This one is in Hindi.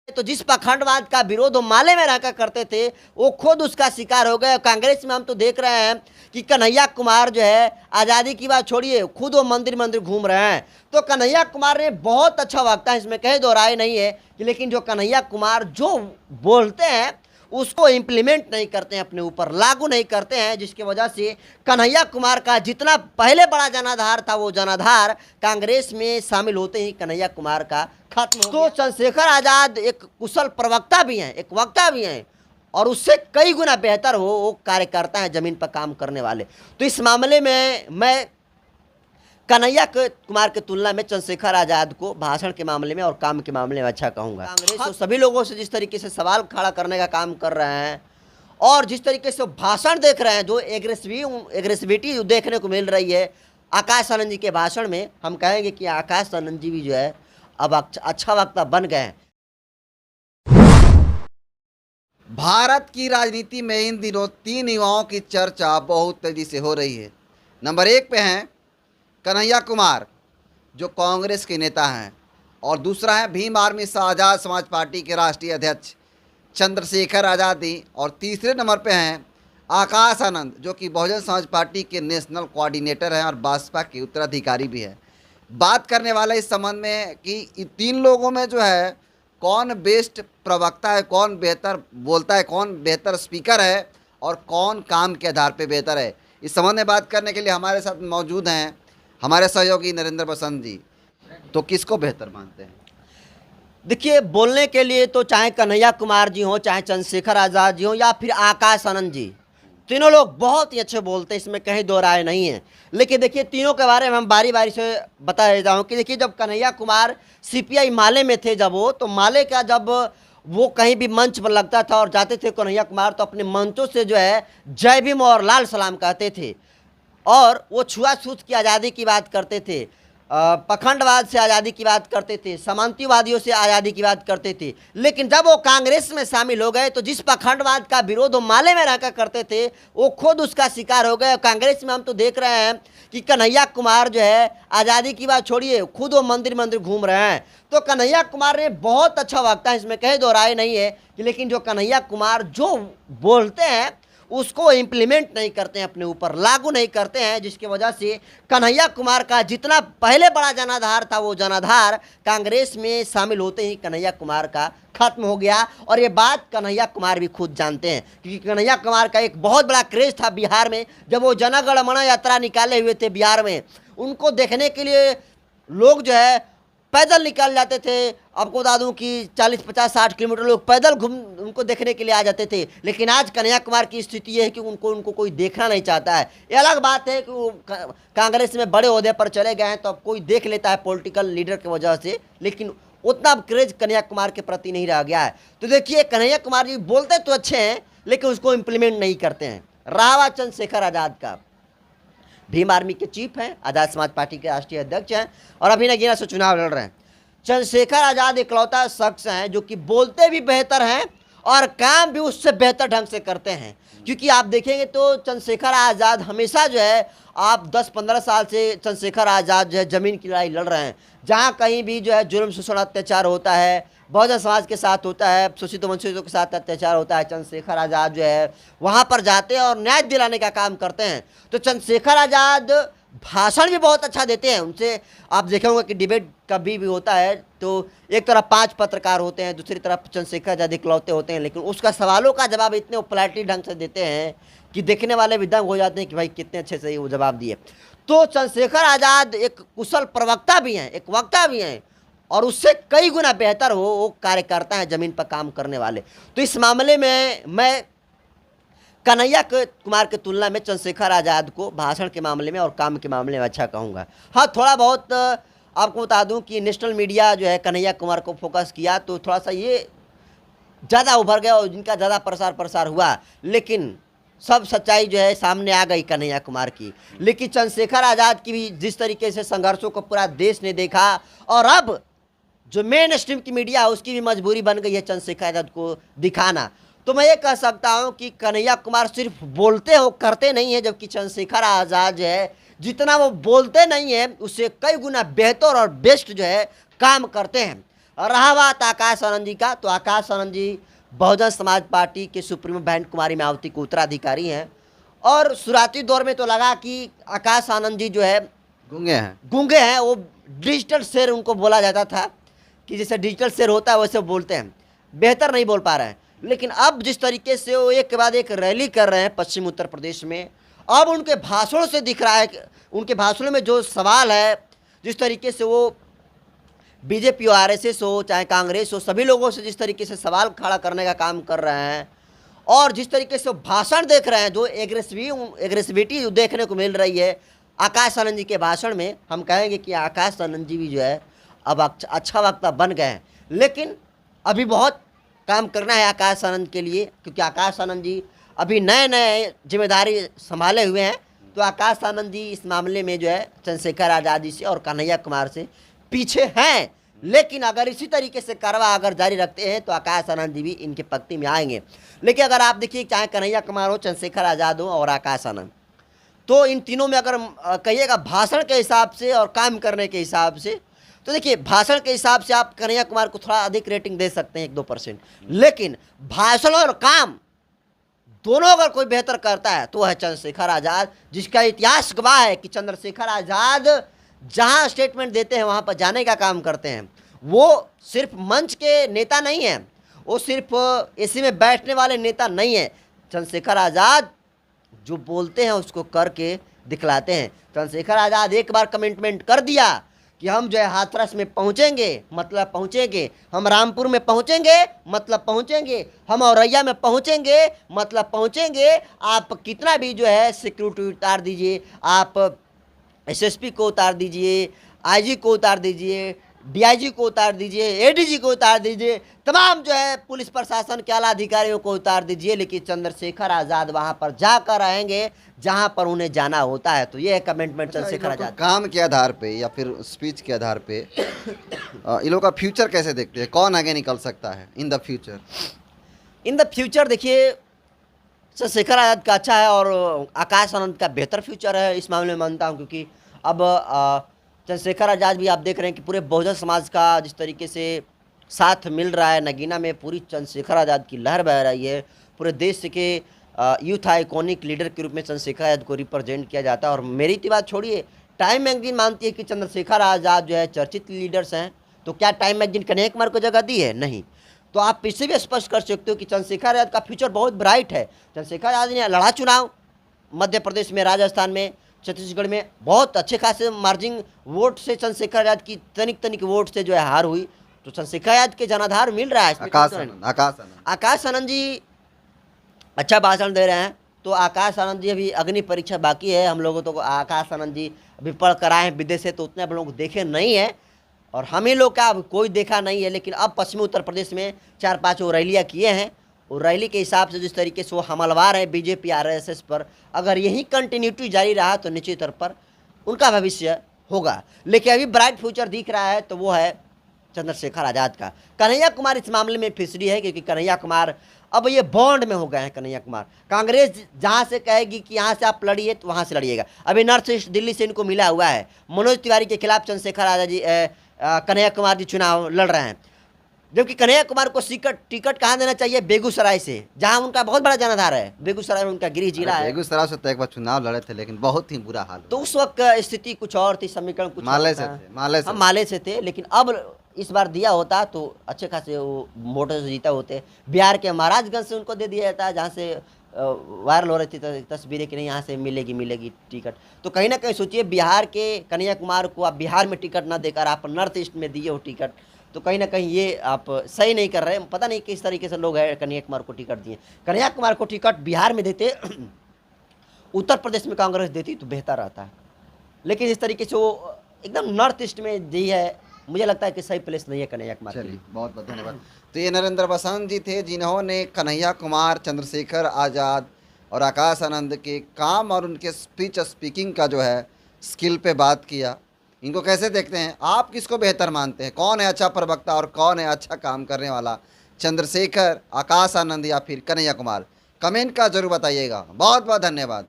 तो जिस पाखंडवाद का विरोध वो माले में रहकर करते थे वो खुद उसका शिकार हो गए। कांग्रेस में हम तो देख रहे हैं कि कन्हैया कुमार जो है आज़ादी की बात छोड़िए, खुद वो मंदिर मंदिर घूम रहे हैं। तो कन्हैया कुमार ने बहुत अच्छा वक्ता है, इसमें कहीं दो राय नहीं है कि, लेकिन जो कन्हैया कुमार जो बोलते हैं उसको इम्प्लीमेंट नहीं करते हैं, अपने ऊपर लागू नहीं करते हैं, जिसकी वजह से कन्हैया कुमार का जितना पहले बड़ा जनाधार था वो जनाधार कांग्रेस में शामिल होते ही कन्हैया कुमार का खत्म हो गया। तो चंद्रशेखर आज़ाद एक कुशल प्रवक्ता भी हैं, एक वक्ता भी हैं, और उससे कई गुना बेहतर वो कार्यकर्ता हैं ज़मीन पर काम करने वाले। तो इस मामले में मैं कन्हैया कुमार की तुलना में चंद्रशेखर आज़ाद को भाषण के मामले में और काम के मामले में अच्छा कहूँगा। कांग्रेस तो सभी लोगों से जिस तरीके से सवाल खड़ा करने का काम कर रहे हैं और जिस तरीके से भाषण देख रहे हैं, जो एग्रेसिविटी देखने को मिल रही है आकाश आनंद जी के भाषण में, हम कहेंगे कि आकाश आनंद जी भी जो है अब अच्छा वक्ता बन गए हैं। भारत की राजनीति में इन दिनों 3 युवाओं की चर्चा बहुत तेज़ी से हो रही है। नंबर 1 पे हैं कन्हैया कुमार, जो कांग्रेस के नेता हैं, और दूसरा है भीम आर्मी आज़ाद समाज पार्टी के राष्ट्रीय अध्यक्ष चंद्रशेखर आज़ादी, और तीसरे नंबर पे हैं आकाश आनंद, जो कि बहुजन समाज पार्टी के नेशनल कोऑर्डिनेटर हैं और भाजपा के उत्तराधिकारी भी हैं। बात करने वाला इस संबंध में कि इन 3 लोगों में जो है कौन बेस्ट प्रवक्ता है, कौन बेहतर बोलता है, कौन बेहतर स्पीकर है और कौन काम के आधार पे बेहतर है। इस संबंध में बात करने के लिए हमारे साथ मौजूद हैं हमारे सहयोगी नरेंद्र बसंत जी। तो किसको बेहतर मानते हैं? देखिए, बोलने के लिए तो चाहे कन्हैया कुमार जी हों, चाहे चंद्रशेखर आज़ाद जी हों या फिर आकाश आनंद जी, तीनों लोग बहुत ही अच्छे बोलते हैं, इसमें कहीं दो राय नहीं है। लेकिन देखिए, तीनों के बारे में हम बारी बारी से बता देता हूँ कि देखिए, जब कन्हैया कुमार सीपीआई माले में थे, तो माले का जब वो कहीं भी मंच पर लगता था और जाते थे कन्हैया कुमार, तो अपने मंचों से जो है जय भीम और लाल सलाम कहते थे, और वो छुआछूत की आज़ादी की बात करते थे, पखंडवाद से आज़ादी की बात करते थे, सामंतवादियों से आज़ादी की बात करते थे। लेकिन जब वो कांग्रेस में शामिल हो गए तो जिस पखंडवाद का विरोध वो माले में रहकर करते थे वो खुद उसका शिकार हो गए। कांग्रेस में हम तो देख रहे हैं कि कन्हैया कुमार जो है आज़ादी की बात छोड़िए, खुद वो मंदिर मंदिर घूम रहे हैं। तो कन्हैया कुमार ने बहुत अच्छा वक्ता है, इसमें कहीं दो राय नहीं है कि, लेकिन जो कन्हैया कुमार जो बोलते हैं उसको इम्प्लीमेंट नहीं करते हैं, अपने ऊपर लागू नहीं करते हैं, जिसकी वजह से कन्हैया कुमार का जितना पहले बड़ा जनाधार था वो जनाधार कांग्रेस में शामिल होते ही कन्हैया कुमार का खत्म हो गया। और ये बात कन्हैया कुमार भी खुद जानते हैं, क्योंकि कन्हैया कुमार का एक बहुत बड़ा क्रेज था बिहार में। जब वो जन गण मन यात्रा निकाले हुए थे बिहार में, उनको देखने के लिए लोग जो है पैदल निकल जाते थे। आपको बता दूं कि 40-50-60 किलोमीटर लोग पैदल उनको देखने के लिए आ जाते थे। लेकिन आज कन्हैया कुमार की स्थिति ये है कि उनको कोई देखना नहीं चाहता है। ये अलग बात है कि वो कांग्रेस में बड़े ओहदे पर चले गए हैं तो अब कोई देख लेता है पॉलिटिकल लीडर की वजह से, लेकिन उतना क्रेज कन्हैया कुमार के प्रति नहीं रह गया है। तो देखिए, कन्हैया कुमार जी बोलते तो अच्छे हैं लेकिन उसको इम्प्लीमेंट नहीं करते हैं। रहा चंद्रशेखर आज़ाद का, भीम आर्मी के चीफ हैं, आज़ाद समाज पार्टी के राष्ट्रीय अध्यक्ष हैं और अभी नगीना से चुनाव लड़ रहे हैं। चंद्रशेखर आज़ाद इकलौता शख्स हैं जो कि बोलते भी बेहतर हैं और काम भी उससे बेहतर ढंग से करते हैं। क्योंकि आप देखेंगे तो चंद्रशेखर आज़ाद हमेशा जो है, आप 10-15 साल से चंद्रशेखर आज़ाद जो है ज़मीन की लड़ाई लड़ रहे हैं। जहाँ कहीं भी जो है जुल्म शोषण अत्याचार होता है, बहुजन समाज के साथ होता है, शोषित वंचितों के साथ अत्याचार होता है, चंद्रशेखर आज़ाद जो है वहाँ पर जाते हैं और न्याय दिलाने का काम करते हैं। तो चंद्रशेखर आज़ाद भाषण भी बहुत अच्छा देते हैं। उनसे आप देखे होंगे कि डिबेट कभी भी होता है तो एक तरफ 5 पत्रकार होते हैं, दूसरी तरफ चंद्रशेखर आज़ाद इकलौते होते हैं, लेकिन उसका सवालों का जवाब इतने पोलाइटली ढंग से देते हैं कि देखने वाले भी दंग हो जाते हैं कि भाई कितने अच्छे से वो जवाब दिए। तो चंद्रशेखर आज़ाद एक कुशल प्रवक्ता भी हैं, एक वक्ता भी हैं, और उससे कई गुना बेहतर वो कार्यकर्ता हैं ज़मीन पर काम करने वाले। तो इस मामले में मैं कन्हैया कुमार की तुलना में चंद्रशेखर आज़ाद को भाषण के मामले में और काम के मामले में अच्छा कहूँगा। हाँ, थोड़ा बहुत आपको बता दूं कि नेशनल मीडिया जो है कन्हैया कुमार को फोकस किया तो थोड़ा सा ये ज़्यादा उभर गया और जिनका ज़्यादा प्रसार हुआ, लेकिन सब सच्चाई जो है सामने आ गई कन्हैया कुमार की। लेकिन चंद्रशेखर आज़ाद की भी जिस तरीके से संघर्षों को पूरा देश ने देखा और अब जो मेन स्ट्रीम की मीडिया है उसकी भी मजबूरी बन गई है चंद्रशेखर आज़ाद को दिखाना। तो मैं ये कह सकता हूं कि कन्हैया कुमार सिर्फ बोलते हो, करते नहीं है, जबकि चंद्रशेखर आज़ाद जो है जितना वो बोलते नहीं है उससे कई गुना बेहतर और बेस्ट जो है काम करते हैं। रहा बात आकाश आनंद जी का, तो आकाश आनंद जी बहुजन समाज पार्टी के सुप्रीमो बहन कुमारी मायावती के उत्तराधिकारी हैं। और शुरुआती दौर में तो लगा कि आकाश आनंद जी जो है गूंगे हैं, वो डिजिटल शेर उनको बोला जाता था कि जैसे डिजिटल शेर होता है वैसे बोलते हैं, बेहतर नहीं बोल पा रहे हैं। लेकिन अब जिस तरीके से वो एक के बाद एक रैली कर रहे हैं पश्चिम उत्तर प्रदेश में, अब उनके भाषणों से दिख रहा है कि उनके भाषणों में जो सवाल है, जिस तरीके से वो बीजेपी और आरएसएस हो चाहे कांग्रेस हो, सभी लोगों से जिस तरीके से सवाल खड़ा करने का काम कर रहे हैं और जिस तरीके से भाषण देख रहे हैं, जो एग्रेसिविटी देखने को मिल रही है आकाश आनंद जी के भाषण में, हम कहेंगे कि आकाश आनंद जी भी जो है अब अच्छा वक्ता बन गए हैं। लेकिन अभी बहुत काम करना है आकाश आनंद के लिए, क्योंकि आकाश आनंद जी अभी नए नए जिम्मेदारी संभाले हुए हैं। तो आकाश आनंद जी इस मामले में जो है चंद्रशेखर आज़ाद जी से और कन्हैया कुमार से पीछे हैं। लेकिन अगर इसी तरीके से कार्रवाई अगर जारी रखते हैं तो आकाश आनंद जी भी इनके पंक्ति में आएंगे। लेकिन अगर आप देखिए, चाहे कन्हैया कुमार हो, चंद्रशेखर आज़ाद हो और आकाश आनंद, तो इन तीनों में अगर कहिएगा भाषण के हिसाब से और काम करने के हिसाब से, तो देखिए भाषण के हिसाब से आप कन्हैया कुमार को थोड़ा अधिक रेटिंग दे सकते हैं 1-2%। लेकिन भाषण और काम दोनों अगर कोई बेहतर करता है तो वह चंद्रशेखर आज़ाद, जिसका इतिहास गवाह है कि चंद्रशेखर आज़ाद जहां स्टेटमेंट देते हैं वहां पर जाने का काम करते हैं। वो सिर्फ मंच के नेता नहीं हैं, वो सिर्फ एसी में बैठने वाले नेता नहीं हैं। चंद्रशेखर आज़ाद जो बोलते हैं उसको करके दिखलाते हैं। चंद्रशेखर आज़ाद एक बार कमिटमेंट कर दिया कि हम जो है हाथरस में पहुंचेंगे, मतलब पहुंचेंगे, हम रामपुर में पहुंचेंगे, मतलब पहुंचेंगे, हम औरैया में पहुंचेंगे, मतलब पहुंचेंगे। आप कितना भी जो है सिक्योरिटी उतार दीजिए, आप एसएसपी को उतार दीजिए, आईजी को उतार दीजिए, डीआईजी को उतार दीजिए, एडीजी को उतार दीजिए, तमाम जो है पुलिस प्रशासन के आला अधिकारियों को उतार दीजिए, लेकिन चंद्रशेखर आज़ाद वहां पर जाकर रहेंगे जहां पर उन्हें जाना होता है। तो ये है कमिटमेंट चंद्रशेखर आज़ाद। काम के आधार पे या फिर स्पीच के आधार पे इन लोगों का फ्यूचर कैसे देखते हैं, कौन आगे निकल सकता है in the future? In the future देखिए, चंद्रशेखर आज़ाद का अच्छा है और आकाश आनंद का बेहतर फ्यूचर है इस मामले में मानता हूँ। क्योंकि अब चंद्रशेखर आज़ाद भी आप देख रहे हैं कि पूरे बहुजन समाज का जिस तरीके से साथ मिल रहा है, नगीना में पूरी चंद्रशेखर आज़ाद की लहर बह रही है। पूरे देश के यूथ आइकॉनिक लीडर के रूप में चंद्रशेखर आज़ाद को रिप्रेजेंट किया जाता है। और मेरी तो बात छोड़िए, टाइम मैगजीन मानती है कि चंद्रशेखर आज़ाद जो है चर्चित लीडर्स हैं, तो क्या टाइम मैगजीन कन्हैया कुमार को जगह दी है? नहीं। तो आप इससे भी स्पष्ट कर सकते हो कि चंद्रशेखर आज़ाद का फ्यूचर बहुत ब्राइट है। चंद्रशेखर आज़ाद ने लड़ा चुनाव, मध्य प्रदेश में, राजस्थान में, छत्तीसगढ़ में बहुत अच्छे खासे मार्जिन वोट से चंद्रशेखर आज़ाद की तनिक वोट से जो है हार हुई। तो चंद्रशेखर आज़ाद के जनाधार मिल रहा है। आकाश आनंद जी अच्छा भाषण दे रहे हैं। तो आकाश आनंद जी अभी अग्नि परीक्षा बाकी है। हम लोगों तो आकाश आनंद जी अभी पढ़ कर आए हैं विदेश से, तो उतने हम लोग देखे नहीं है और हम ही लोग का अब कोई देखा नहीं है। लेकिन अब पश्चिमी उत्तर प्रदेश में 4-5 वो रैलियाँ किए हैं और रैली के हिसाब से जिस तरीके से वो हमलवार है बीजेपी आरएसएस पर, अगर यही कंटिन्यूटी जारी रहा तो निश्चित तौर पर उनका भविष्य होगा। लेकिन अभी ब्राइट फ्यूचर दिख रहा है तो वो है चंद्रशेखर आज़ाद का। कन्हैया कुमार इस मामले में फिसड़ी है, क्योंकि कन्हैया कुमार अब ये बॉन्ड में हो गए हैं। कन्हैया कुमार कांग्रेस जहाँ से कहेगी कि यहाँ से आप लड़िए तो वहाँ से लड़िएगा। अभी नॉर्थ ईस्ट दिल्ली से इनको मिला हुआ है। मनोज तिवारी के खिलाफ चंद्रशेखर आज़ाद जी कन्हैया कुमार जी चुनाव लड़ रहे हैं, जबकि कन्हैया कुमार को टिकट कहाँ देना चाहिए? बेगूसराय से, जहाँ उनका बहुत बड़ा जनाधार है। बेगूसराय में उनका गृह जिला है। बेगूसराय से तो एक बार चुनाव लड़े थे, लेकिन बहुत ही बुरा हाल। तो उस वक्त स्थिति कुछ और थी, समीकरण कुछ माले से थे, हम माले से थे। लेकिन अब इस बार दिया होता तो अच्छे खासे वो वोटों से जीता होते। बिहार के महाराजगंज से उनको दे दिया जाता है, जहाँ से वायरल हो रही थी तस्वीरें कि नहीं यहाँ से मिलेगी टिकट। तो कहीं ना कहीं सोचिए, बिहार के कन्हैया कुमार को आप बिहार में टिकट ना देकर आप नॉर्थ ईस्ट में दिए हो टिकट, तो कहीं ना कहीं ये आप सही नहीं कर रहे। पता नहीं किस तरीके से लोग हैं कन्हैया कुमार को टिकट दिए। कन्हैया कुमार को टिकट बिहार में देते, उत्तर प्रदेश में कांग्रेस देती तो बेहतर रहता है। लेकिन इस तरीके से वो एकदम नॉर्थ ईस्ट में दी है, मुझे लगता है कि सही प्लेस नहीं है कन्हैया कुमार। चलिए, बहुत बहुत धन्यवाद। तो ये नरेंद्र बसंत जी थे, जिन्होंने कन्हैया कुमार, चंद्रशेखर आज़ाद और आकाश आनंद के काम और उनके स्पीकिंग का जो है स्किल पे बात किया। इनको कैसे देखते हैं आप? किसको बेहतर मानते हैं? कौन है अच्छा प्रवक्ता और कौन है अच्छा काम करने वाला? चंद्रशेखर, आकाश आनंद या फिर कन्हैया कुमार? कमेंट का जरूर बताइएगा। बहुत बहुत धन्यवाद।